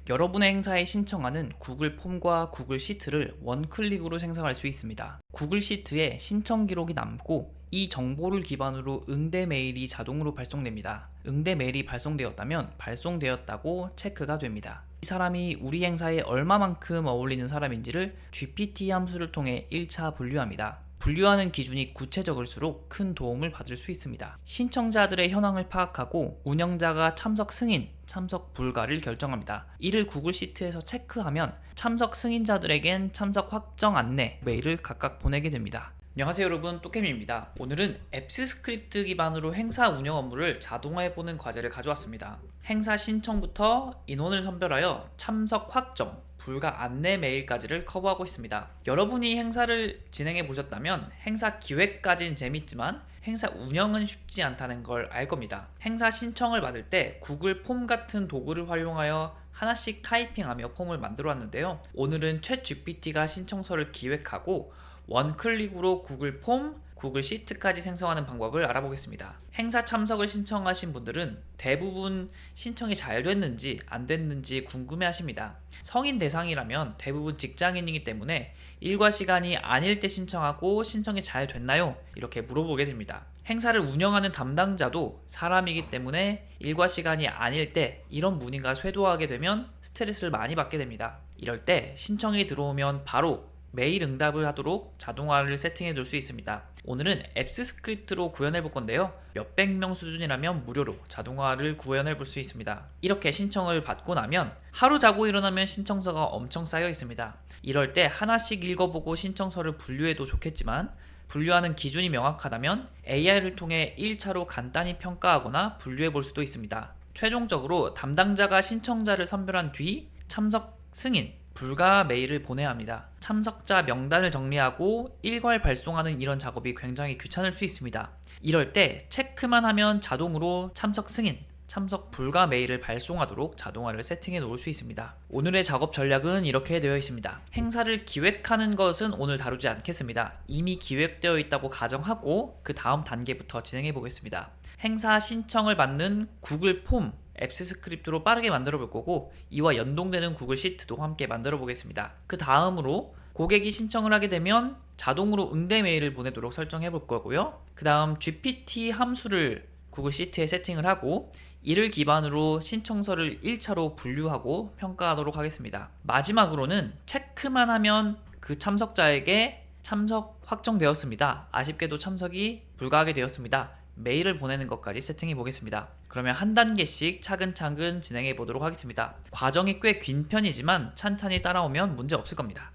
여러분의 행사에 신청하는 구글 폼과 구글 시트를 원클릭으로 생성할 수 있습니다. 구글 시트에 신청 기록이 남고 이 정보를 기반으로 응대 메일이 자동으로 발송됩니다. 응대 메일이 발송되었다면 발송되었다고 체크가 됩니다. 이 사람이 우리 행사에 얼마만큼 어울리는 사람인지를 GPT 함수를 통해 1차 분류합니다. 분류하는 기준이 구체적일수록 큰 도움을 받을 수 있습니다. 신청자들의 현황을 파악하고 운영자가 참석 승인, 참석 불가를 결정합니다. 이를 구글 시트에서 체크하면 참석 승인자들에겐 참석 확정 안내 메일을 각각 보내게 됩니다. 안녕하세요 여러분, 또캠입니다. 오늘은 앱스 스크립트 기반으로 행사 운영 업무를 자동화해보는 과제를 가져왔습니다. 행사 신청부터 인원을 선별하여 참석 확정, 불가 안내 메일까지를 커버하고 있습니다. 여러분이 행사를 진행해 보셨다면 행사 기획까지는 재밌지만 행사 운영은 쉽지 않다는 걸 알 겁니다. 행사 신청을 받을 때 구글 폼 같은 도구를 활용하여 하나씩 타이핑하며 폼을 만들어 왔는데요. 오늘은 챗 GPT가 신청서를 기획하고 원클릭으로 구글 폼, 구글 시트까지 생성하는 방법을 알아보겠습니다. 행사 참석을 신청하신 분들은 대부분 신청이 잘 됐는지 안 됐는지 궁금해 하십니다. 성인 대상이라면 대부분 직장인이기 때문에 일과 시간이 아닐 때 신청하고 신청이 잘 됐나요? 이렇게 물어보게 됩니다. 행사를 운영하는 담당자도 사람이기 때문에 일과 시간이 아닐 때 이런 문의가 쇄도하게 되면 스트레스를 많이 받게 됩니다. 이럴 때 신청이 들어오면 바로 메일 응답을 하도록 자동화를 세팅해 둘 수 있습니다. 오늘은 앱스 스크립트로 구현해 볼 건데요. 몇백 명 수준이라면 무료로 자동화를 구현해 볼 수 있습니다. 이렇게 신청을 받고 나면 하루 자고 일어나면 신청서가 엄청 쌓여 있습니다. 이럴 때 하나씩 읽어보고 신청서를 분류해도 좋겠지만 분류하는 기준이 명확하다면 AI를 통해 1차로 간단히 평가하거나 분류해 볼 수도 있습니다. 최종적으로 담당자가 신청자를 선별한 뒤 참석 승인, 불가 메일을 보내야 합니다. 참석자 명단을 정리하고 일괄 발송하는 이런 작업이 굉장히 귀찮을 수 있습니다. 이럴 때 체크만 하면 자동으로 참석 승인, 참석 불가 메일을 발송하도록 자동화를 세팅해 놓을 수 있습니다. 오늘의 작업 전략은 이렇게 되어 있습니다. 행사를 기획하는 것은 오늘 다루지 않겠습니다. 이미 기획되어 있다고 가정하고 그 다음 단계부터 진행해 보겠습니다. 행사 신청을 받는 구글 폼, 앱스 스크립트로 빠르게 만들어 볼 거고 이와 연동되는 구글 시트도 함께 만들어 보겠습니다. 그 다음으로 고객이 신청을 하게 되면 자동으로 응대 메일을 보내도록 설정해 볼 거고요. 그 다음 GPT 함수를 구글 시트에 세팅을 하고 이를 기반으로 신청서를 1차로 분류하고 평가하도록 하겠습니다. 마지막으로는 체크만 하면 그 참석자에게 참석 확정되었습니다. 아쉽게도 참석이 불가하게 되었습니다. 메일을 보내는 것까지 세팅해 보겠습니다. 그러면 한 단계씩 차근차근 진행해 보도록 하겠습니다. 과정이 꽤 긴 편이지만 찬찬히 따라오면 문제 없을 겁니다.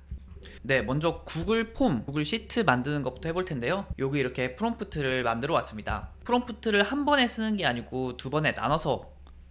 네, 먼저 구글 폼, 구글 시트 만드는 것부터 해볼 텐데요. 여기 이렇게 프롬프트를 만들어 왔습니다. 프롬프트를 한 번에 쓰는 게 아니고 두 번에 나눠서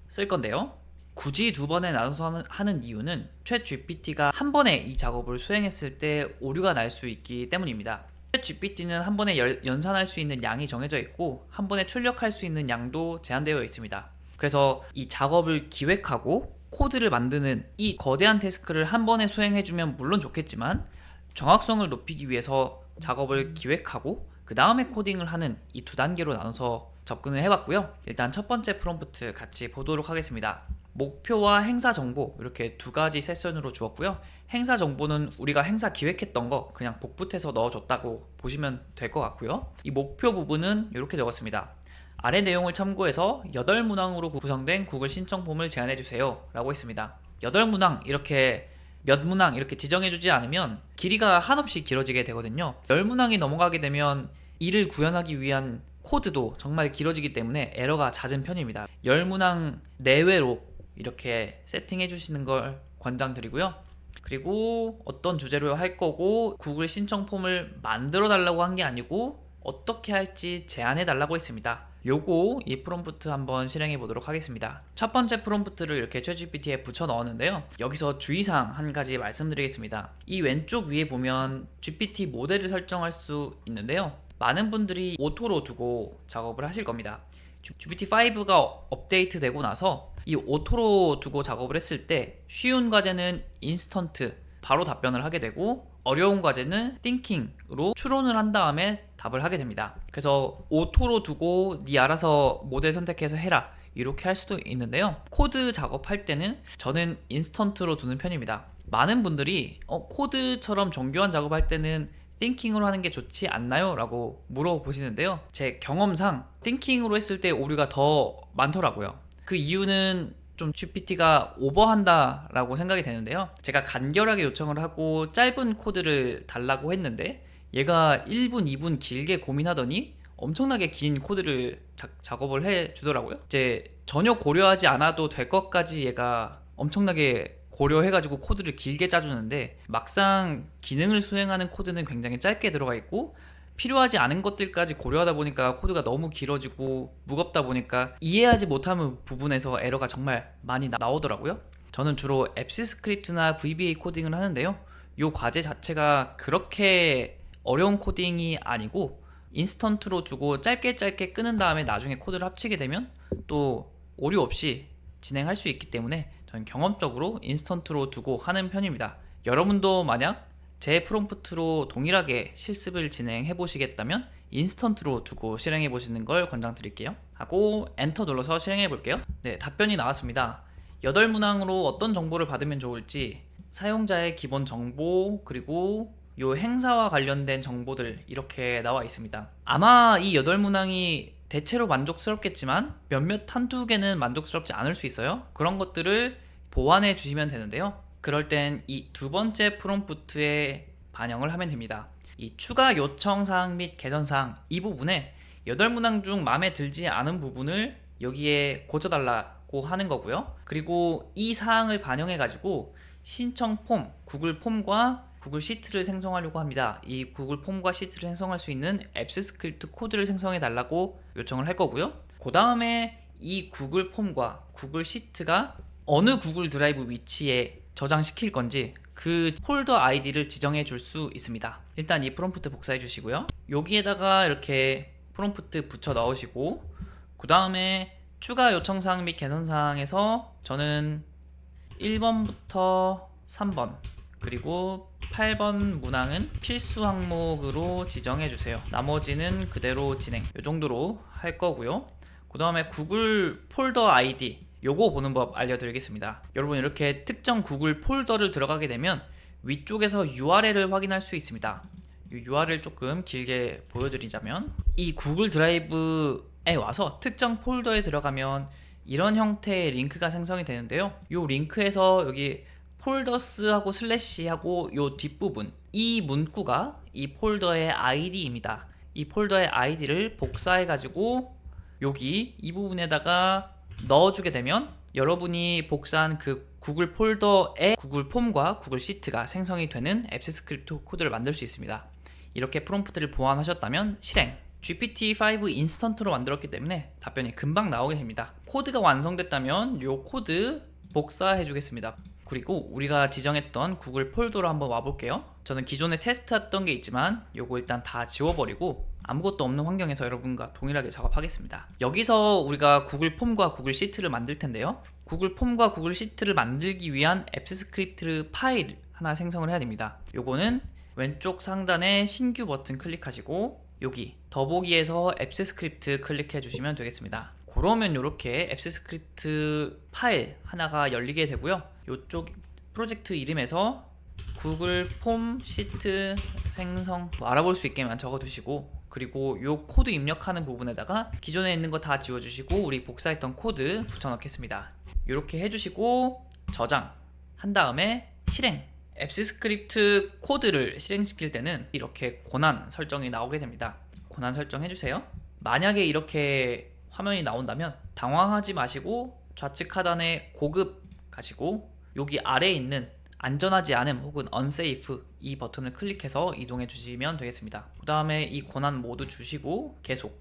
쓸 건데요. 굳이 두 번에 나눠서 하는 이유는 챗 GPT가 한 번에 이 작업을 수행했을 때 오류가 날 수 있기 때문입니다. 챗 GPT는 한 번에 연산할 수 있는 양이 정해져 있고 한 번에 출력할 수 있는 양도 제한되어 있습니다. 그래서 이 작업을 기획하고 코드를 만드는 이 거대한 태스크를 한 번에 수행해주면 물론 좋겠지만 정확성을 높이기 위해서 작업을 기획하고 그 다음에 코딩을 하는 이 두 단계로 나눠서 접근을 해봤고요. 일단 첫 번째 프롬프트 같이 보도록 하겠습니다. 목표와 행사 정보 이렇게 두 가지 세션으로 주었고요. 행사 정보는 우리가 행사 기획했던 거 그냥 복붙해서 넣어줬다고 보시면 될 것 같고요. 이 목표 부분은 이렇게 적었습니다. 아래 내용을 참고해서 8문항으로 구성된 구글 신청 폼을 제안해주세요 라고 했습니다. 8문항 이렇게 몇 문항 이렇게 지정해주지 않으면 길이가 한없이 길어지게 되거든요. 10문항이 넘어가게 되면 이를 구현하기 위한 코드도 정말 길어지기 때문에 에러가 잦은 편입니다. 10문항 내외로 이렇게 세팅해 주시는 걸 권장드리고요. 그리고 어떤 주제로 할 거고 구글 신청 폼을 만들어 달라고 한 게 아니고 어떻게 할지 제안해 달라고 했습니다. 요거 이 프롬프트 한번 실행해 보도록 하겠습니다. 첫 번째 프롬프트를 이렇게 챗GPT에 붙여 넣었는데요. 여기서 주의사항 한 가지 말씀드리겠습니다. 이 왼쪽 위에 보면 GPT 모델을 설정할 수 있는데요. 많은 분들이 오토로 두고 작업을 하실 겁니다. GPT-5가 업데이트 되고 나서 이 오토로 두고 작업을 했을 때 쉬운 과제는 인스턴트 바로 답변을 하게 되고 어려운 과제는 thinking으로 추론을 한 다음에 답을 하게 됩니다. 그래서 오토로 두고 네 알아서 모델 선택해서 해라 이렇게 할 수도 있는데요. 코드 작업할 때는 저는 인스턴트로 두는 편입니다. 많은 분들이 코드처럼 정교한 작업할 때는 띵킹으로 하는 게 좋지 않나요? 라고 물어보시는데요. 제 경험상 띵킹으로 했을 때 오류가 더 많더라고요. 그 이유는 좀 GPT가 오버한다 라고 생각이 되는데요. 제가 간결하게 요청을 하고 짧은 코드를 달라고 했는데 얘가 1분, 2분 길게 고민하더니 엄청나게 긴 코드를 작업을 해 주더라고요. 이제 전혀 고려하지 않아도 될 것까지 얘가 엄청나게 고려해가지고 코드를 길게 짜주는데 막상 기능을 수행하는 코드는 굉장히 짧게 들어가 있고 필요하지 않은 것들까지 고려하다 보니까 코드가 너무 길어지고 무겁다 보니까 이해하지 못하는 부분에서 에러가 정말 많이 나오더라고요. 저는 주로 앱시 스크립트나 VBA 코딩을 하는데요. 이 과제 자체가 그렇게 어려운 코딩이 아니고 인스턴트로 두고 짧게 끄는 다음에 나중에 코드를 합치게 되면 또 오류 없이 진행할 수 있기 때문에 저는 경험적으로 인스턴트로 두고 하는 편입니다. 여러분도 만약 제 프롬프트로 동일하게 실습을 진행해 보시겠다면 인스턴트로 두고 실행해 보시는 걸 권장드릴게요. 하고 엔터 눌러서 실행해 볼게요. 네, 답변이 나왔습니다. 8문항으로 어떤 정보를 받으면 좋을지 사용자의 기본 정보 그리고 요 행사와 관련된 정보들 이렇게 나와 있습니다. 아마 이 8문항이 대체로 만족스럽겠지만 몇몇 한두 개는 만족스럽지 않을 수 있어요. 그런 것들을 보완해 주시면 되는데요. 그럴 땐 이 두 번째 프롬프트에 반영을 하면 됩니다. 이 추가 요청사항 및 개선사항 이 부분에 8문항 중 마음에 들지 않은 부분을 여기에 고쳐달라고 하는 거고요. 그리고 이 사항을 반영해 가지고 신청 폼, 구글 폼과 구글 시트를 생성하려고 합니다. 이 구글 폼과 시트를 생성할 수 있는 앱스 스크립트 코드를 생성해 달라고 요청을 할 거고요. 그 다음에 이 구글 폼과 구글 시트가 어느 구글 드라이브 위치에 저장시킬 건지 그 폴더 아이디를 지정해 줄 수 있습니다. 일단 이 프롬프트 복사해 주시고요. 여기에다가 이렇게 프롬프트 붙여 넣으시고 그 다음에 추가 요청사항 및 개선사항에서 저는 1번부터 3번 그리고 8번 문항은 필수 항목으로 지정해 주세요. 나머지는 그대로 진행. 이 정도로 할 거고요. 그 다음에 구글 폴더 아이디 요거 보는 법 알려드리겠습니다. 여러분 이렇게 특정 구글 폴더를 들어가게 되면 위쪽에서 URL을 확인할 수 있습니다. 이 URL 조금 길게 보여드리자면 이 구글 드라이브에 와서 특정 폴더에 들어가면 이런 형태의 링크가 생성이 되는데요. 이 링크에서 여기 폴더스하고 슬래시하고 요 뒷부분 이 문구가 이 폴더의 아이디입니다. 이 폴더의 아이디를 복사해 가지고 여기 이 부분에다가 넣어주게 되면 여러분이 복사한 그 구글 폴더에 구글 폼과 구글 시트가 생성이 되는 앱스 스크립트 코드를 만들 수 있습니다. 이렇게 프롬프트를 보완하셨다면 실행 GPT-5 인스턴트로 만들었기 때문에 답변이 금방 나오게 됩니다. 코드가 완성됐다면 이 코드 복사해 주겠습니다. 그리고 우리가 지정했던 구글 폴더로 한번 와볼게요. 저는 기존에 테스트했던 게 있지만 요거 일단 다 지워버리고 아무것도 없는 환경에서 여러분과 동일하게 작업하겠습니다. 여기서 우리가 구글 폼과 구글 시트를 만들 텐데요. 구글 폼과 구글 시트를 만들기 위한 앱스 스크립트 파일 하나 생성을 해야 됩니다. 요거는 왼쪽 상단에 신규 버튼 클릭하시고 여기 더보기에서 앱스 스크립트 클릭해 주시면 되겠습니다. 그러면 이렇게 앱스 스크립트 파일 하나가 열리게 되고요. 이쪽 프로젝트 이름에서 구글 폼 시트 생성 알아볼 수 있게만 적어두시고 그리고 이 코드 입력하는 부분에다가 기존에 있는 거 다 지워주시고 우리 복사했던 코드 붙여넣겠습니다. 이렇게 해주시고 저장 한 다음에 실행 앱스 스크립트 코드를 실행시킬 때는 이렇게 권한 설정이 나오게 됩니다. 권한 설정 해주세요. 만약에 이렇게 화면이 나온다면 당황하지 마시고 좌측 하단에 고급 가시고 여기 아래에 있는 안전하지 않음 혹은 unsafe 이 버튼을 클릭해서 이동해 주시면 되겠습니다. 그 다음에 이 권한 모두 주시고 계속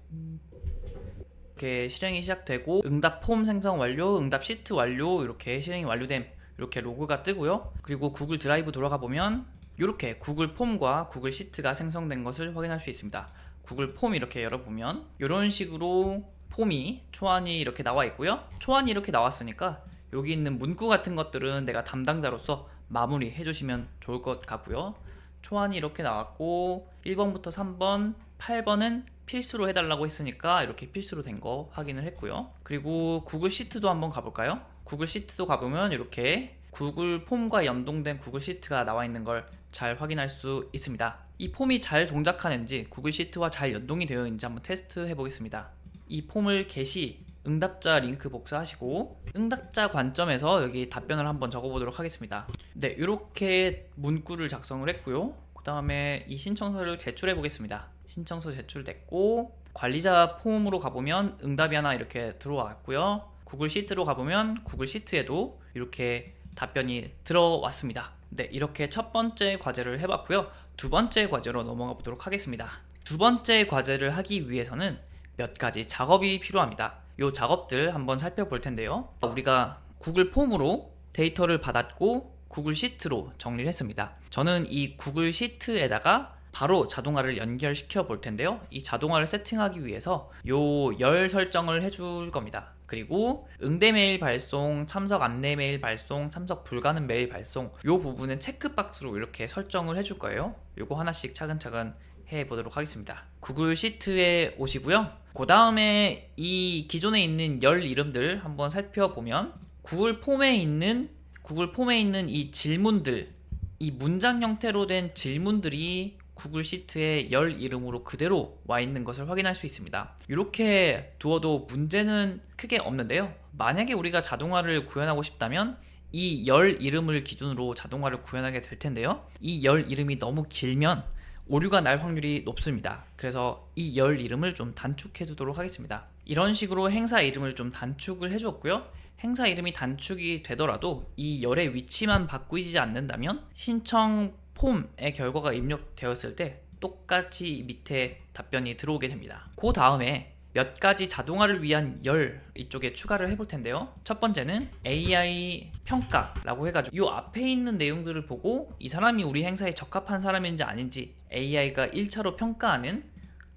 이렇게 실행이 시작되고 응답 폼 생성 완료, 응답 시트 완료 이렇게 실행이 완료됨 이렇게 로그가 뜨고요. 그리고 구글 드라이브 돌아가 보면 이렇게 구글 폼과 구글 시트가 생성된 것을 확인할 수 있습니다. 구글 폼 이렇게 열어보면 이런 식으로 폼이 초안이 이렇게 나와 있고요. 초안이 이렇게 나왔으니까 여기 있는 문구 같은 것들은 내가 담당자로서 마무리 해주시면 좋을 것 같고요. 초안이 이렇게 나왔고 1번부터 3번, 8번은 필수로 해달라고 했으니까 이렇게 필수로 된 거 확인을 했고요. 그리고 구글 시트도 한번 가볼까요? 구글 시트도 가보면 이렇게 구글 폼과 연동된 구글 시트가 나와 있는 걸 잘 확인할 수 있습니다. 이 폼이 잘 동작하는지 구글 시트와 잘 연동이 되어 있는지 한번 테스트 해보겠습니다. 이 폼을 게시 응답자 링크 복사하시고 응답자 관점에서 여기 답변을 한번 적어보도록 하겠습니다. 네, 이렇게 문구를 작성을 했고요. 그 다음에 이 신청서를 제출해 보겠습니다. 신청서 제출됐고 관리자 폼으로 가보면 응답이 하나 이렇게 들어왔고요. 구글 시트로 가보면 구글 시트에도 이렇게 답변이 들어왔습니다. 네, 이렇게 첫 번째 과제를 해봤고요. 두 번째 과제로 넘어가 보도록 하겠습니다. 두 번째 과제를 하기 위해서는 몇 가지 작업이 필요합니다. 이 작업들 한번 살펴볼 텐데요. 우리가 구글 폼으로 데이터를 받았고 구글 시트로 정리를 했습니다. 저는 이 구글 시트에다가 바로 자동화를 연결시켜 볼 텐데요. 이 자동화를 세팅하기 위해서 요 열 설정을 해줄 겁니다. 그리고 응대 메일 발송, 참석 안내 메일 발송, 참석 불가능 메일 발송 요 부분은 체크박스로 이렇게 설정을 해줄 거예요. 요거 하나씩 차근차근 해보도록 하겠습니다. 구글 시트에 오시고요. 그 다음에 이 기존에 있는 열 이름들 한번 살펴보면 구글 폼에 있는 이 질문들, 이 문장 형태로 된 질문들이 구글 시트에 열 이름으로 그대로 와 있는 것을 확인할 수 있습니다. 이렇게 두어도 문제는 크게 없는데요. 만약에 우리가 자동화를 구현하고 싶다면 이 열 이름을 기준으로 자동화를 구현하게 될 텐데요. 이 열 이름이 너무 길면 오류가 날 확률이 높습니다. 그래서 이 열 이름을 좀 단축해 두도록 하겠습니다. 이런 식으로 행사 이름을 좀 단축을 해 주었고요. 행사 이름이 단축이 되더라도 이 열의 위치만 바꾸지 않는다면 신청 폼의 결과가 입력되었을 때 똑같이 밑에 답변이 들어오게 됩니다. 그 다음에 몇 가지 자동화를 위한 열 이쪽에 추가를 해볼 텐데요. 첫 번째는 AI 평가라고 해가지고 이 앞에 있는 내용들을 보고 이 사람이 우리 행사에 적합한 사람인지 아닌지 AI가 1차로 평가하는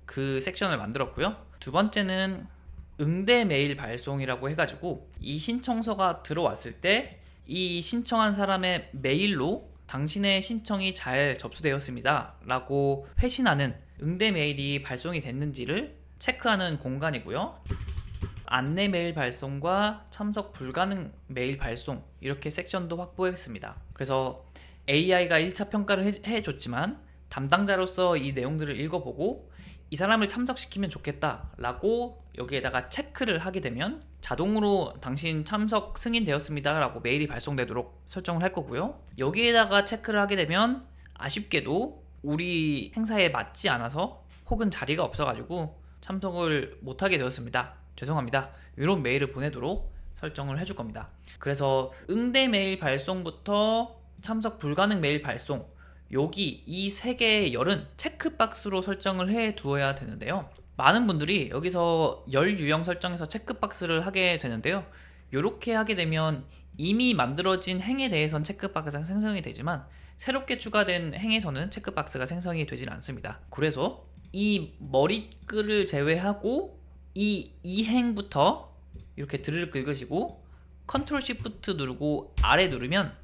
그 섹션을 만들었고요. 두 번째는 응대 메일 발송이라고 해가지고 이 신청서가 들어왔을 때 이 신청한 사람의 메일로 당신의 신청이 잘 접수되었습니다 라고 회신하는 응대 메일이 발송이 됐는지를 체크하는 공간이고요. 안내 메일 발송과 참석 불가능 메일 발송 이렇게 섹션도 확보했습니다. 그래서 AI가 1차 평가를 해줬지만 담당자로서 이 내용들을 읽어보고 이 사람을 참석시키면 좋겠다 라고 여기에다가 체크를 하게 되면 자동으로 당신 참석 승인되었습니다 라고 메일이 발송되도록 설정을 할 거고요. 여기에다가 체크를 하게 되면 아쉽게도 우리 행사에 맞지 않아서 혹은 자리가 없어가지고 참석을 못하게 되었습니다. 죄송합니다. 이런 메일을 보내도록 설정을 해줄 겁니다. 그래서 응대 메일 발송부터 참석 불가능 메일 발송 여기 이 세 개의 열은 체크박스로 설정을 해 두어야 되는데요. 많은 분들이 여기서 열 유형 설정에서 체크박스를 하게 되는데요. 이렇게 하게 되면 이미 만들어진 행에 대해서는 체크박스가 생성이 되지만 새롭게 추가된 행에서는 체크박스가 생성이 되질 않습니다. 그래서 이 머리글을 제외하고 이 행부터 이렇게 드르륵 긁으시고 컨트롤 시프트 누르고 아래 누르면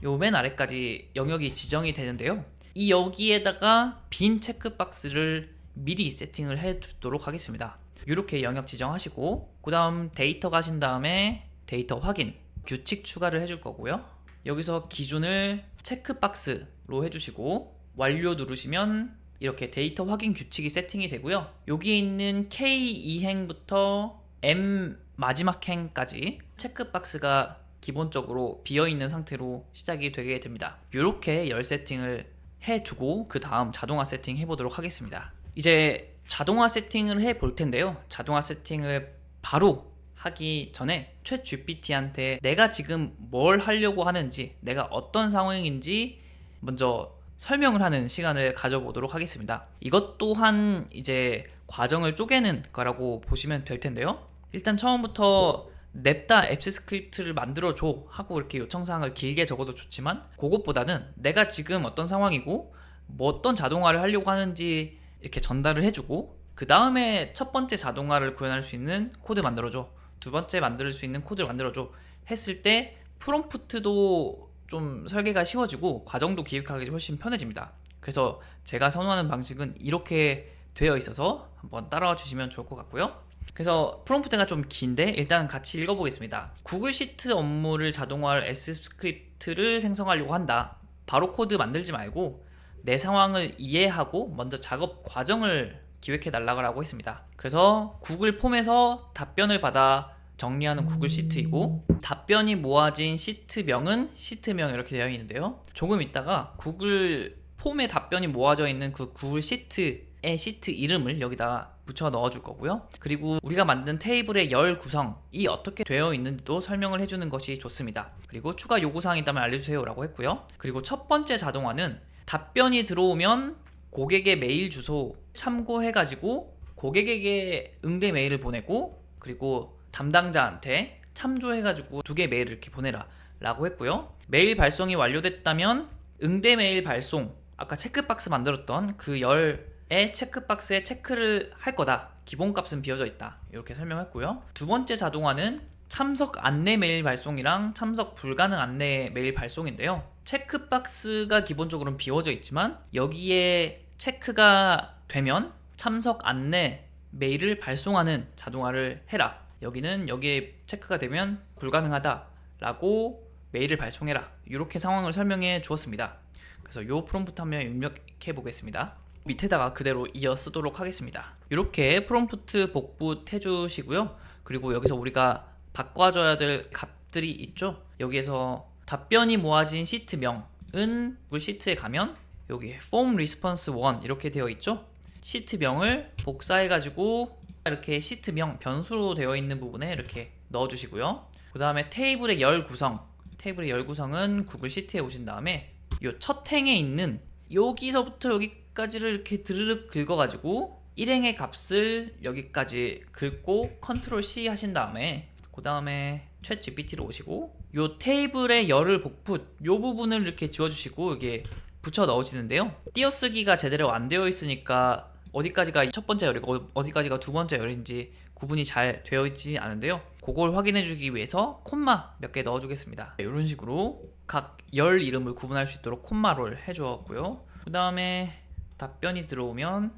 요 맨 아래까지 영역이 지정이 되는데요. 이 여기에다가 빈 체크박스를 미리 세팅을 해 두도록 하겠습니다. 이렇게 영역 지정하시고 그 다음 데이터 가신 다음에 데이터 확인 규칙 추가를 해줄 거고요. 여기서 기준을 체크박스로 해주시고 완료 누르시면 이렇게 데이터 확인 규칙이 세팅이 되고요. 여기에 있는 K2행부터 M 마지막 행까지 체크박스가 기본적으로 비어있는 상태로 시작이 되게 됩니다. 이렇게 열 세팅을 해두고 그 다음 자동화 세팅 해보도록 하겠습니다. 이제 자동화 세팅을 해볼 텐데요. 자동화 세팅을 바로 하기 전에 챗 GPT한테 내가 지금 뭘 하려고 하는지 내가 어떤 상황인지 먼저 설명을 하는 시간을 가져보도록 하겠습니다. 이것 또한 이제 과정을 쪼개는 거라고 보시면 될 텐데요. 일단 처음부터 냅다 앱스 스크립트를 만들어줘 하고 이렇게 요청사항을 길게 적어도 좋지만 그것보다는 내가 지금 어떤 상황이고 뭐 어떤 자동화를 하려고 하는지 이렇게 전달을 해주고 그 다음에 첫 번째 자동화를 구현할 수 있는 코드 만들어줘, 두 번째 만들 수 있는 코드를 만들어줘 했을 때 프롬프트도 좀 설계가 쉬워지고 과정도 기획하기 훨씬 편해집니다. 그래서 제가 선호하는 방식은 이렇게 되어 있어서 한번 따라와 주시면 좋을 것 같고요. 그래서 프롬프트가 좀 긴데 일단 같이 읽어보겠습니다. 구글 시트 업무를 자동화할 S 스크립트를 생성하려고 한다. 바로 코드 만들지 말고 내 상황을 이해하고 먼저 작업 과정을 기획해 달라고 했습니다. 그래서 구글 폼에서 답변을 받아 정리하는 구글 시트이고, 답변이 모아진 시트명은 시트명 이렇게 되어 있는데요. 조금 있다가 구글 폼에 답변이 모아져 있는 그 구글 시트의 시트 이름을 여기다 붙여 넣어 줄 거고요. 그리고 우리가 만든 테이블의 열 구성이 어떻게 되어 있는지도 설명을 해주는 것이 좋습니다. 그리고 추가 요구사항이 있다면 알려주세요 라고 했고요. 그리고 첫 번째 자동화는 답변이 들어오면 고객의 메일 주소 참고해가지고 고객에게 응대 메일을 보내고, 그리고 담당자한테 참조해가지고 2개 메일을 이렇게 보내라 라고 했고요. 메일 발송이 완료됐다면 응대 메일 발송, 아까 체크박스 만들었던 그 열의 체크박스에 체크를 할 거다. 기본값은 비워져 있다. 이렇게 설명했고요. 두 번째 자동화는 참석 안내 메일 발송이랑 참석 불가능 안내 메일 발송인데요. 체크박스가 기본적으로는 비워져 있지만 여기에 체크가 되면 참석 안내 메일을 발송하는 자동화를 해라. 여기는 여기에 체크가 되면 불가능하다 라고 메일을 발송해라. 이렇게 상황을 설명해 주었습니다. 그래서 이 프롬프트 한번 입력해 보겠습니다. 밑에다가 그대로 이어 쓰도록 하겠습니다. 이렇게 프롬프트 복붙해 주시고요. 그리고 여기서 우리가 바꿔줘야 될 값들이 있죠. 여기에서 답변이 모아진 시트명은 구글 시트에 가면 여기 form response 1 이렇게 되어 있죠. 시트명을 복사해가지고 이렇게 시트명 변수로 되어 있는 부분에 이렇게 넣어주시고요. 그 다음에 테이블의 열 구성은 구글 시트에 오신 다음에 이 첫 행에 있는 여기서부터 여기까지를 이렇게 드르륵 긁어가지고 1행의 값을 여기까지 긁고 컨트롤 C 하신 다음에 그 다음에 챗 GPT로 오시고 이 테이블의 열을 복붙 이 부분을 이렇게 지워주시고 이게 붙여 넣으시는데요. 띄어쓰기가 제대로 안 되어 있으니까 어디까지가 첫 번째 열이고 어디까지가 두 번째 열인지 구분이 잘 되어 있지 않은데요. 그걸 확인해 주기 위해서 콤마 몇 개 넣어 주겠습니다. 이런 식으로 각 열 이름을 구분할 수 있도록 콤마를 해 주었고요. 그 다음에 답변이 들어오면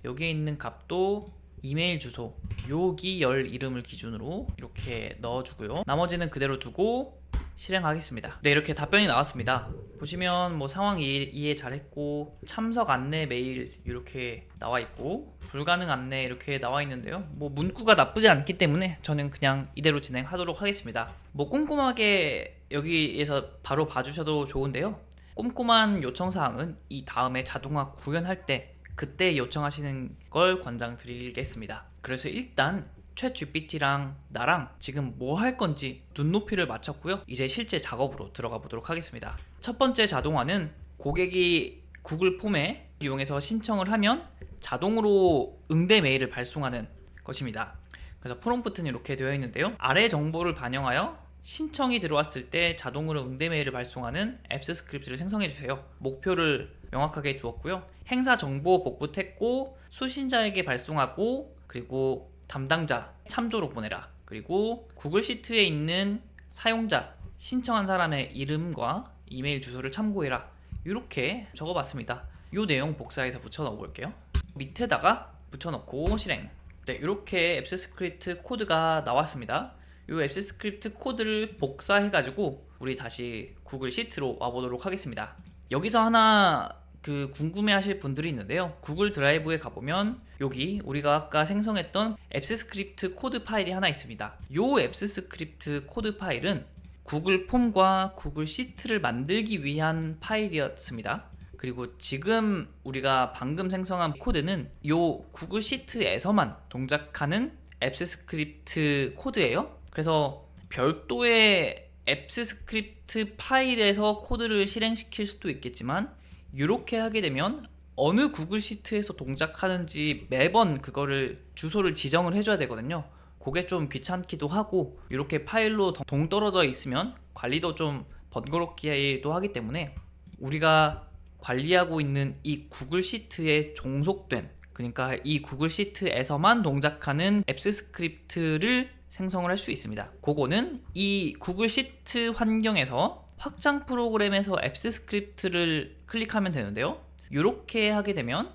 여기에 있는 값도 이메일 주소 여기 열 이름을 기준으로 이렇게 넣어 주고요. 나머지는 그대로 두고 실행하겠습니다. 네, 이렇게 답변이 나왔습니다. 보시면 뭐 상황 이해 잘했고 참석 안내 메일 이렇게 나와 있고 불가능 안내 이렇게 나와 있는데요. 뭐 문구가 나쁘지 않기 때문에 저는 그냥 이대로 진행하도록 하겠습니다. 뭐 꼼꼼하게 여기에서 바로 봐주셔도 좋은데요. 꼼꼼한 요청사항은 이 다음에 자동화 구현할 때 그때 요청하시는 걸 권장드리겠습니다. 그래서 일단 챗 GPT랑 나랑 지금 뭐 할 건지 눈높이를 맞췄고요. 이제 실제 작업으로 들어가 보도록 하겠습니다. 첫 번째 자동화는 고객이 구글 폼에 이용해서 신청을 하면 자동으로 응대 메일을 발송하는 것입니다. 그래서 프롬프트는 이렇게 되어 있는데요. 아래 정보를 반영하여 신청이 들어왔을 때 자동으로 응대 메일을 발송하는 앱스 스크립트를 생성해 주세요. 목표를 명확하게 주었고요. 행사 정보 복붙했고 수신자에게 발송하고 그리고 담당자 참조로 보내라. 그리고 구글 시트에 있는 사용자 신청한 사람의 이름과 이메일 주소를 참고해라. 이렇게 적어봤습니다. 이 내용 복사해서 붙여 넣어 볼게요. 밑에다가 붙여넣고 실행. 네, 이렇게 앱스 스크립트 코드가 나왔습니다. 이 앱스 스크립트 코드를 복사해가지고 우리 다시 구글 시트로 와보도록 하겠습니다. 여기서 하나 궁금해하실 분들이 있는데요. 구글 드라이브에 가보면 여기 우리가 아까 생성했던 앱스 스크립트 코드 파일이 하나 있습니다. 이 앱스 스크립트 코드 파일은 구글 폼과 구글 시트를 만들기 위한 파일이었습니다. 그리고 지금 우리가 방금 생성한 코드는 이 구글 시트에서만 동작하는 앱스 스크립트 코드예요. 그래서 별도의 앱스 스크립트 파일에서 코드를 실행시킬 수도 있겠지만 이렇게 하게 되면 어느 구글 시트에서 동작하는지 매번 그거를 주소를 지정을 해줘야 되거든요. 그게 좀 귀찮기도 하고 이렇게 파일로 동떨어져 있으면 관리도 좀 번거롭기도 하기 때문에 우리가 관리하고 있는 이 구글 시트에 종속된, 그러니까 이 구글 시트에서만 동작하는 앱스 스크립트를 생성을 할 수 있습니다. 그거는 이 구글 시트 환경에서 확장 프로그램에서 앱스 스크립트를 클릭하면 되는데요. 이렇게 하게 되면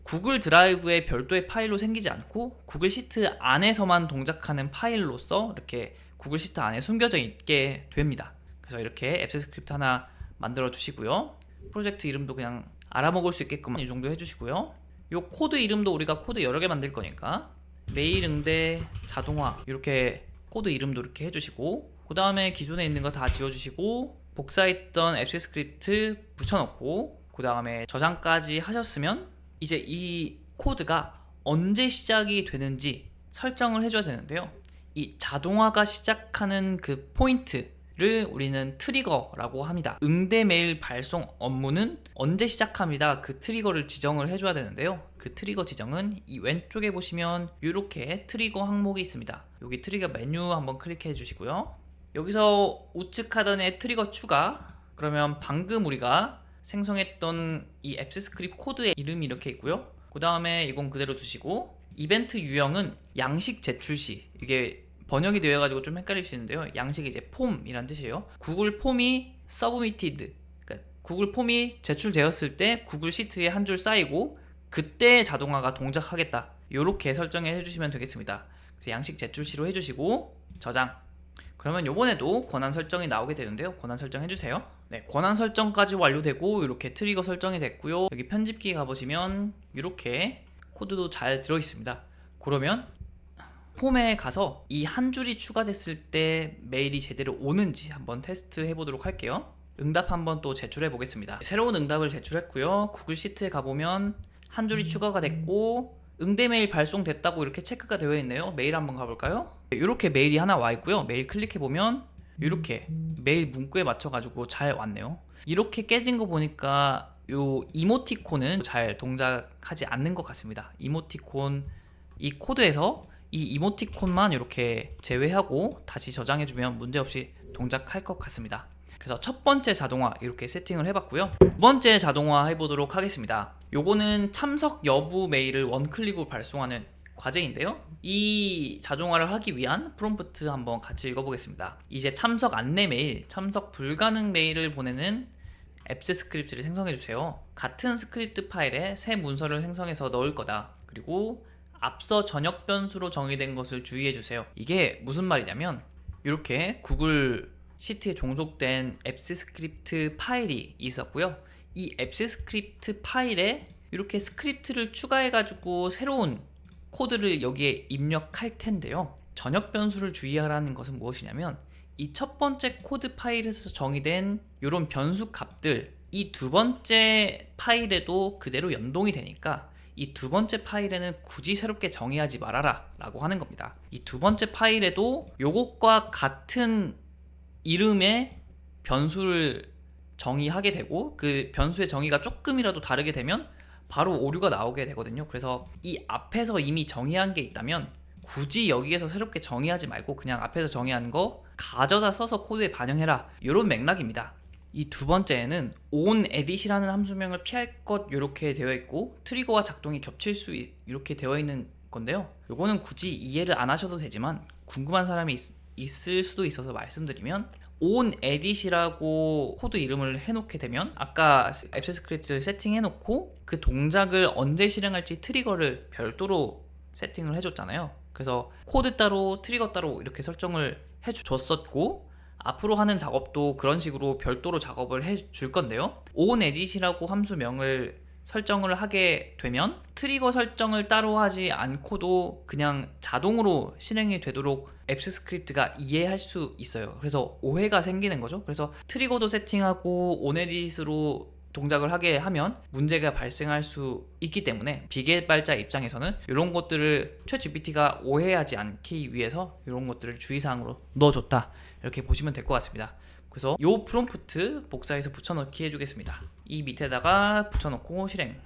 구글 드라이브에 별도의 파일로 생기지 않고 구글 시트 안에서만 동작하는 파일로서 이렇게 구글 시트 안에 숨겨져 있게 됩니다. 그래서 이렇게 앱스 스크립트 하나 만들어 주시고요. 프로젝트 이름도 그냥 알아먹을 수 있게끔 이 정도 해주시고요. 요 코드 이름도 우리가 코드 여러 개 만들 거니까 메일 응대 자동화 이렇게 코드 이름도 이렇게 해주시고, 그 다음에 기존에 있는 거 다 지워주시고 복사했던 앱스 스크립트 붙여넣고, 그 다음에 저장까지 하셨으면 이제 이 코드가 언제 시작이 되는지 설정을 해줘야 되는데요. 이 자동화가 시작하는 그 포인트를 우리는 트리거라고 합니다. 응대 메일 발송 업무는 언제 시작합니다. 그 트리거를 지정을 해줘야 되는데요. 그 트리거 지정은 이 왼쪽에 보시면 이렇게 트리거 항목이 있습니다. 여기 트리거 메뉴 한번 클릭해 주시고요. 여기서 우측 하단에 트리거 추가, 그러면 방금 우리가 생성했던 이 앱스 스크립트 코드의 이름이 이렇게 있고요. 그 다음에 이건 그대로 두시고, 이벤트 유형은 양식 제출 시, 이게 번역이 되어가지고 좀 헷갈릴 수 있는데요. 양식이 이제 폼이란 뜻이에요. 구글 폼이 submitted, 그러니까 구글 폼이 제출되었을 때 구글 시트에 한 줄 쌓이고 그때 자동화가 동작하겠다, 이렇게 설정해 주시면 되겠습니다. 그래서 양식 제출 시로 해주시고 저장. 그러면 요번에도 권한 설정이 나오게 되는데요. 권한 설정 해주세요. 네, 권한 설정까지 완료되고 이렇게 트리거 설정이 됐고요. 여기 편집기 가보시면 이렇게 코드도 잘 들어있습니다. 그러면 폼에 가서 이 한 줄이 추가됐을 때 메일이 제대로 오는지 한번 테스트 해보도록 할게요. 응답 한번 또 제출해 보겠습니다. 새로운 응답을 제출했고요. 구글 시트에 가보면 한 줄이 추가가 됐고 응대 메일 발송됐다고 이렇게 체크가 되어 있네요. 메일 한번 가볼까요? 이렇게 메일이 하나 와 있고요. 메일 클릭해 보면 이렇게 메일 문구에 맞춰 가지고 잘 왔네요. 이렇게 깨진 거 보니까 요 이모티콘은 잘 동작하지 않는 것 같습니다. 이모티콘, 이 코드에서 이 이모티콘만 이렇게 제외하고 다시 저장해 주면 문제없이 동작할 것 같습니다. 그래서 첫 번째 자동화 이렇게 세팅을 해봤고요. 두 번째 자동화 해보도록 하겠습니다. 요거는 참석 여부 메일을 원클릭으로 발송하는 과제인데요. 이 자동화를 하기 위한 프롬프트 한번 같이 읽어보겠습니다. 이제 참석 안내 메일, 참석 불가능 메일을 보내는 앱스 스크립트를 생성해주세요. 같은 스크립트 파일에 새 문서를 생성해서 넣을 거다. 그리고 앞서 전역 변수로 정의된 것을 주의해주세요. 이게 무슨 말이냐면 이렇게 구글 시트에 종속된 앱스 스크립트 파일이 있었고요. 이 앱스 스크립트 파일에 이렇게 스크립트를 추가해가지고 새로운 코드를 여기에 입력할 텐데요. 전역 변수를 주의하라는 것은 무엇이냐면 이 첫 번째 코드 파일에서 정의된 이런 변수 값들, 이 두 번째 파일에도 그대로 연동이 되니까 이 두 번째 파일에는 굳이 새롭게 정의하지 말아라 라고 하는 겁니다. 이 두 번째 파일에도 요것과 같은 이름의 변수를 정의하게 되고 그 변수의 정의가 조금이라도 다르게 되면 바로 오류가 나오게 되거든요. 그래서 이 앞에서 이미 정의한 게 있다면 굳이 여기에서 새롭게 정의하지 말고 그냥 앞에서 정의한 거 가져다 써서 코드에 반영해라, 이런 맥락입니다. 이 두 번째에는 onEdit이라는 함수명을 피할 것 이렇게 되어 있고 트리거와 작동이 겹칠 수 이렇게 되어 있는 건데요. 요거는 굳이 이해를 안 하셔도 되지만 궁금한 사람이 있을 수도 있어서 말씀드리면, onEdit이라고 코드 이름을 해놓게 되면 아까 앱스 스크립트를 세팅해놓고 그 동작을 언제 실행할지 트리거를 별도로 세팅을 해줬잖아요. 그래서 코드 따로 트리거 따로 이렇게 설정을 해줬었고 앞으로 하는 작업도 그런 식으로 별도로 작업을 해줄 건데요. onEdit이라고 함수명을 설정을 하게 되면 트리거 설정을 따로 하지 않고도 그냥 자동으로 실행이 되도록 앱스 스크립트가 이해할 수 있어요. 그래서 오해가 생기는 거죠. 그래서 트리거도 세팅하고 onEdit으로 동작을 하게 하면 문제가 발생할 수 있기 때문에 비개발자 입장에서는 이런 것들을 챗GPT가 오해하지 않기 위해서 이런 것들을 주의사항으로 넣어줬다, 이렇게 보시면 될 것 같습니다. 그래서 이 프롬프트 복사해서 붙여넣기 해주겠습니다. 이 밑에다가 붙여넣고 실행.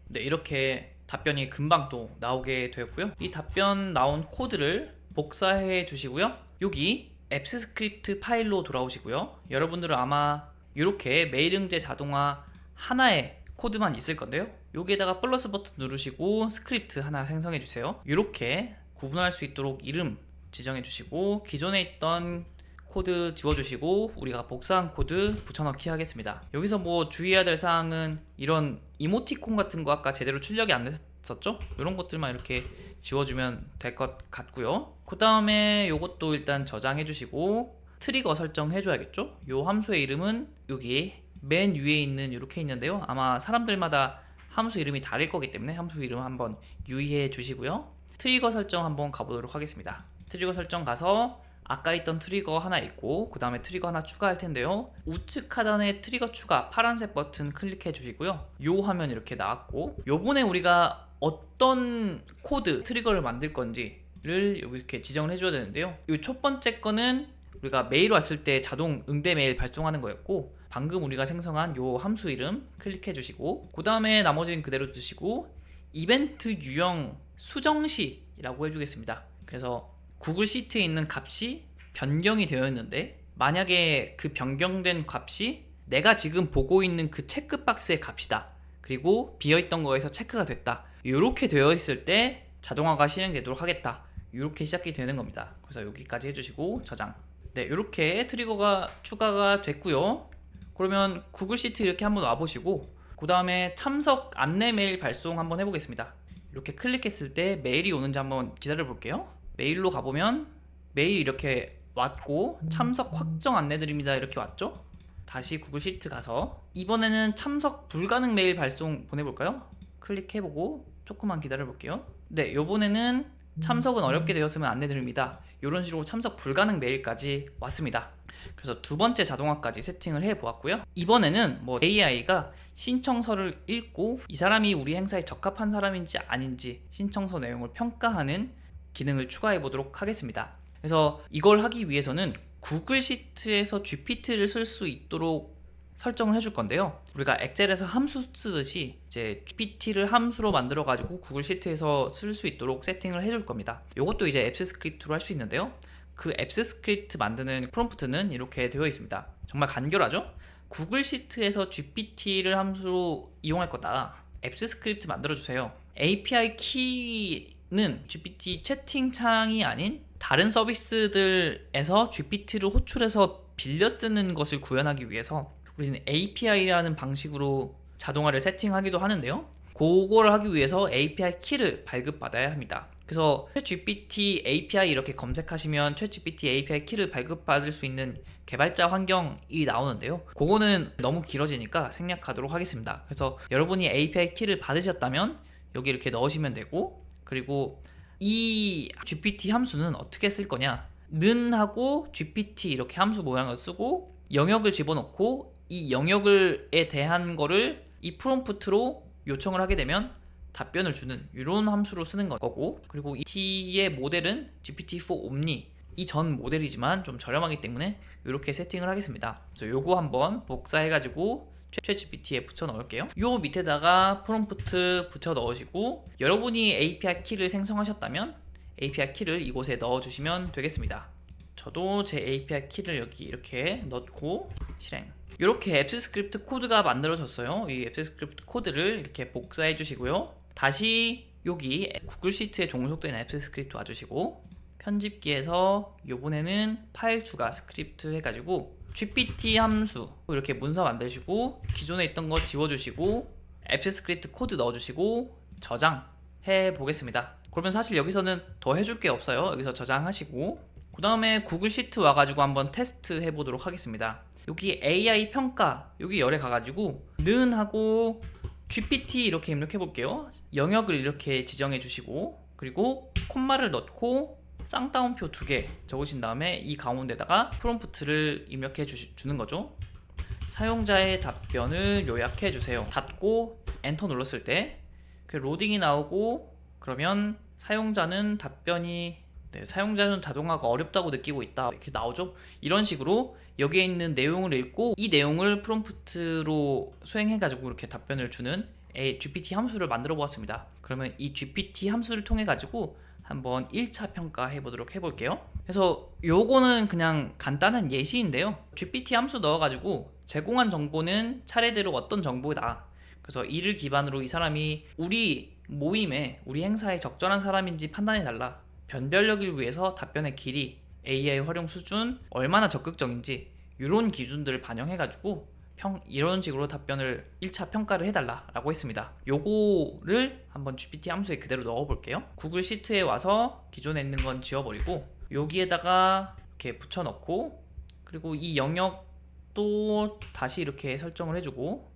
네, 이렇게 답변이 금방 또 나오게 되었고요. 이 답변 나온 코드를 복사해 주시고요. 여기 앱스 스크립트 파일로 돌아오시고요. 여러분들은 아마 이렇게 메일 응대 자동화 하나의 코드만 있을 건데요. 여기에다가 플러스 버튼 누르시고 스크립트 하나 생성해 주세요. 이렇게 구분할 수 있도록 이름 지정해 주시고 기존에 있던 코드 지워주시고 우리가 복사한 코드 붙여넣기 하겠습니다. 여기서 뭐 주의해야 될 사항은 이런 이모티콘 같은 거 아까 제대로 출력이 안 됐었죠? 이런 것들만 이렇게 지워주면 될 것 같고요. 그 다음에 요것도 일단 저장해 주시고 트리거 설정해 줘야겠죠? 요 함수의 이름은 여기 맨 위에 있는 이렇게 있는데요. 아마 사람들마다 함수 이름이 다를 거기 때문에 함수 이름 한번 유의해 주시고요. 트리거 설정 한번 가보도록 하겠습니다. 트리거 설정 가서 아까 있던 트리거 하나 있고 그 다음에 트리거 하나 추가할 텐데요. 우측 하단에 트리거 추가 파란색 버튼 클릭해 주시고요. 요 화면 이렇게 나왔고 요번에 우리가 어떤 코드 트리거를 만들 건지를 이렇게 지정을 해줘야 되는데요. 이 첫 번째 거는 우리가 메일 왔을 때 자동 응대 메일 발송하는 거였고 방금 우리가 생성한 요 함수 이름 클릭해 주시고 그 다음에 나머지는 그대로 두시고 이벤트 유형 수정시라고 해주겠습니다. 그래서 구글 시트에 있는 값이 변경이 되어 있는데 만약에 그 변경된 값이 내가 지금 보고 있는 그 체크박스의 값이다. 그리고 비어있던 거에서 체크가 됐다. 이렇게 되어 있을 때 자동화가 실행되도록 하겠다. 이렇게 시작이 되는 겁니다. 그래서 여기까지 해주시고 저장. 네, 이렇게 트리거가 추가가 됐고요. 그러면 구글 시트 이렇게 한번 와보시고 그 다음에 참석 안내 메일 발송 한번 해보겠습니다. 이렇게 클릭했을 때 메일이 오는지 한번 기다려 볼게요. 메일로 가보면 메일 이렇게 왔고 참석 확정 안내드립니다 이렇게 왔죠. 다시 구글 시트 가서 이번에는 참석 불가능 메일 발송 보내볼까요? 클릭해보고 조금만 기다려 볼게요. 네, 요번에는 참석은 어렵게 되었으면 안내드립니다 이런 식으로 참석 불가능 메일까지 왔습니다. 그래서 두 번째 자동화까지 세팅을 해 보았고요. 이번에는 뭐 AI가 신청서를 읽고 이 사람이 우리 행사에 적합한 사람인지 아닌지 신청서 내용을 평가하는 기능을 추가해 보도록 하겠습니다. 그래서 이걸 하기 위해서는 구글 시트에서 GPT를 쓸 수 있도록 설정을 해줄 건데요. 우리가 엑셀에서 함수 쓰듯이 이제 GPT를 함수로 만들어 가지고 구글 시트에서 쓸 수 있도록 세팅을 해줄 겁니다. 이것도 이제 앱스 스크립트로 할 수 있는데요. 그 앱스 스크립트 만드는 프롬프트는 이렇게 되어 있습니다. 정말 간결하죠? 구글 시트에서 GPT를 함수로 이용할 거다. 앱스 스크립트 만들어 주세요. API 키는 GPT 채팅창이 아닌 다른 서비스들에서 GPT를 호출해서 빌려 쓰는 것을 구현하기 위해서 우리는 API라는 방식으로 자동화를 세팅하기도 하는데요. 그거를 하기 위해서 API 키를 발급받아야 합니다. 그래서 챗GPT API 이렇게 검색하시면 챗GPT API 키를 발급받을 수 있는 개발자 환경이 나오는데요. 그거는 너무 길어지니까 생략하도록 하겠습니다. 그래서 여러분이 API 키를 받으셨다면 여기 이렇게 넣으시면 되고, 그리고 이 GPT 함수는 어떻게 쓸 거냐, 는 하고 GPT 이렇게 함수 모양을 쓰고 영역을 집어넣고 이 영역에 대한 거를 이 프롬프트로 요청을 하게 되면 답변을 주는 이런 함수로 쓰는 거고, 그리고 이 T의 모델은 GPT-4 Omni 이 전 모델이지만 좀 저렴하기 때문에 이렇게 세팅을 하겠습니다. 그래서 요거 한번 복사해가지고 챗GPT에 붙여 넣을게요. 요 밑에다가 프롬프트 붙여 넣으시고 여러분이 API 키를 생성하셨다면 API 키를 이곳에 넣어 주시면 되겠습니다. 저도 제 API 키를 여기 이렇게 넣고 실행. 이렇게 앱스 스크립트 코드가 만들어졌어요. 이 앱스 스크립트 코드를 이렇게 복사해 주시고요. 다시 여기 구글 시트에 종속된 앱스 스크립트 와주시고 편집기에서 요번에는 파일 추가 스크립트 해가지고 GPT 함수 이렇게 문서 만드시고 기존에 있던 거 지워주시고 앱스 스크립트 코드 넣어주시고 저장해 보겠습니다. 그러면 사실 여기서는 더 해줄 게 없어요. 여기서 저장하시고 그 다음에 구글 시트 와가지고 한번 테스트 해보도록 하겠습니다. 여기 AI 평가 여기 열에 가가지고 는 하고 GPT 이렇게 입력해 볼게요. 영역을 이렇게 지정해 주시고 그리고 콤마를 넣고 쌍따옴표 2개 적으신 다음에 이 가운데다가 프롬프트를 입력해 주는 거죠. 사용자의 답변을 요약해 주세요. 닫고 엔터 눌렀을 때 로딩이 나오고 그러면 사용자는 사용자는 자동화가 어렵다고 느끼고 있다 이렇게 나오죠. 이런 식으로 여기에 있는 내용을 읽고 이 내용을 프롬프트로 수행해 가지고 이렇게 답변을 주는 GPT 함수를 만들어 보았습니다. 그러면 이 GPT 함수를 통해 가지고 한번 1차 평가해 보도록 해볼게요. 그래서 요거는 그냥 간단한 예시인데요. GPT 함수 넣어 가지고 제공한 정보는 차례대로 어떤 정보다, 그래서 이를 기반으로 이 사람이 우리 모임에 우리 행사에 적절한 사람인지 판단해 달라. 변별력을 위해서 답변의 길이 AI 활용 수준, 얼마나 적극적인지 이런 기준들을 반영해가지고 이런 식으로 답변을 1차 평가를 해달라라고 했습니다. 요거를 한번 GPT 함수에 그대로 넣어볼게요. 구글 시트에 와서 기존에 있는 건 지워버리고 여기에다가 이렇게 붙여넣고, 그리고 이 영역도 다시 이렇게 설정을 해주고,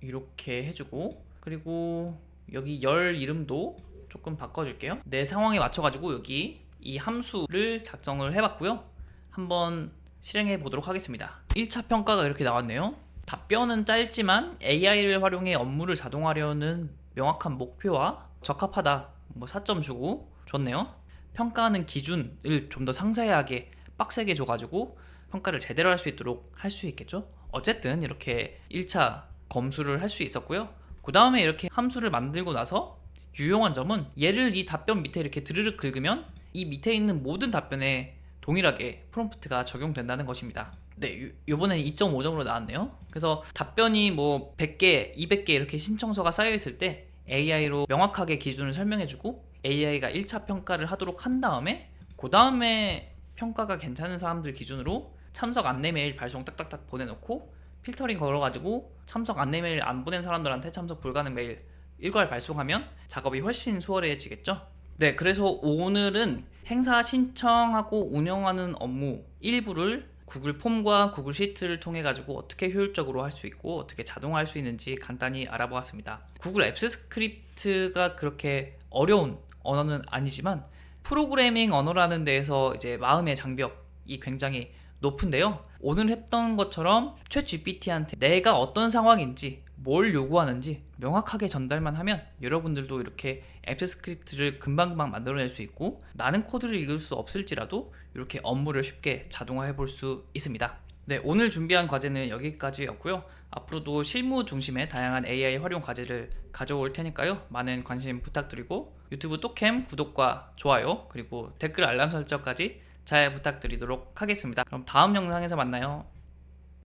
이렇게 해주고, 그리고 여기 열 이름도 조금 바꿔줄게요. 내 상황에 맞춰가지고 여기 이 함수를 작성을 해봤고요. 한번 실행해 보도록 하겠습니다. 1차 평가가 이렇게 나왔네요. 답변은 짧지만 AI를 활용해 업무를 자동화하려는 명확한 목표와 적합하다, 4점 주고 좋네요. 평가하는 기준을 좀 더 상세하게 빡세게 줘가지고 평가를 제대로 할 수 있도록 할 수 있겠죠. 어쨌든 이렇게 1차 검수를 할 수 있었고요. 그 다음에 이렇게 함수를 만들고 나서 유용한 점은 얘를 이 답변 밑에 이렇게 드르륵 긁으면 이 밑에 있는 모든 답변에 동일하게 프롬프트가 적용된다는 것입니다. 네, 요번엔 2.5점으로 나왔네요. 그래서 답변이 100개, 200개 이렇게 신청서가 쌓여 있을 때 AI로 명확하게 기준을 설명해주고 AI가 1차 평가를 하도록 한 다음에 그 다음에 평가가 괜찮은 사람들 기준으로 참석 안내 메일 발송 딱딱딱 보내놓고 필터링 걸어가지고 참석 안내 메일 안 보낸 사람들한테 참석 불가능 메일 일괄 발송하면 작업이 훨씬 수월해지겠죠. 네, 그래서 오늘은 행사 신청하고 운영하는 업무 일부를 구글 폼과 구글 시트를 통해 가지고 어떻게 효율적으로 할 수 있고 어떻게 자동화할 수 있는지 간단히 알아보았습니다. 구글 앱스 스크립트가 그렇게 어려운 언어는 아니지만 프로그래밍 언어라는 데에서 이제 마음의 장벽이 굉장히 높은데요. 오늘 했던 것처럼 챗 GPT한테 내가 어떤 상황인지 뭘 요구하는지 명확하게 전달만 하면 여러분들도 이렇게 앱스 스크립트를 금방금방 만들어낼 수 있고, 나는 코드를 읽을 수 없을지라도 이렇게 업무를 쉽게 자동화해 볼 수 있습니다. 네, 오늘 준비한 과제는 여기까지였고요. 앞으로도 실무 중심의 다양한 AI 활용 과제를 가져올 테니까요. 많은 관심 부탁드리고 유튜브 똑캠 구독과 좋아요, 그리고 댓글 알람 설정까지 잘 부탁드리도록 하겠습니다. 그럼 다음 영상에서 만나요.